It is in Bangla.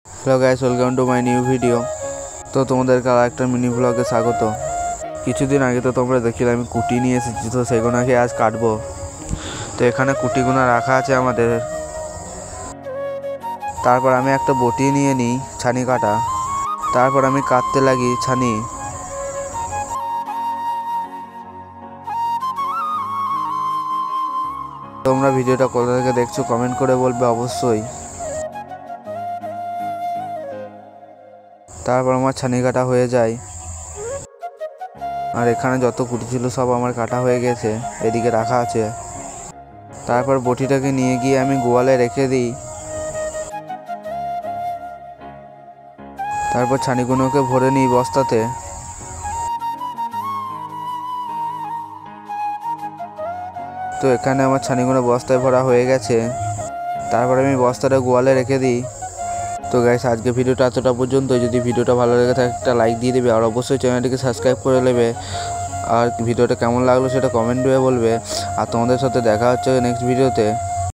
Hello guys, welcome to my new video. তো তোমাদেরকে আর একটা মিনি ব্লগে স্বাগত। কিছুদিন আগে তো তোমরা দেখিলে আমি কুটি নিয়ে এসেছি, তো সেগুলোকে আজ কাটবো। তো এখানে কুটিগুলো রাখা আছে আমাদের। তারপর আমি একটা বটি নিয়ে নিই ছানি কাটা। তারপর আমি কাটতে লাগি ছানি। তোমরা ভিডিওটা কোথা থেকে দেখছো কমেন্ট করে বলবে অবশ্যই। তারপর আমার ছানি কাটা হয়ে যায়। আর এখানে যত কুটি ছিল সব আমার কাটা হয়ে গেছে, এদিকে রাখা আছে। তারপর বটিটাকে নিয়ে গিয়ে আমি গোয়ালে রেখে দিই। তারপর ছানিগুলোকে ভরে নিই বস্তাতে। তো এখানে আমার ছানিগুলো বস্তায় ভরা হয়ে গেছে। তারপর আমি বস্তাটা গোয়ালে রেখে দিই। তো গাইস, আজকে ভিডিওটা এতটা পর্যন্ত। যদি ভিডিওটা ভালো লেগে থাকে একটা লাইক দিয়ে দেবে, আর অবশ্যই চ্যানেলটিকে সাবস্ক্রাইব করে নেবে। আর ভিডিওটা কেমন লাগলো সেটা কমেন্ট করে বলবে। আর তোমাদের সাথে দেখা হচ্ছে নেক্সট ভিডিওতে।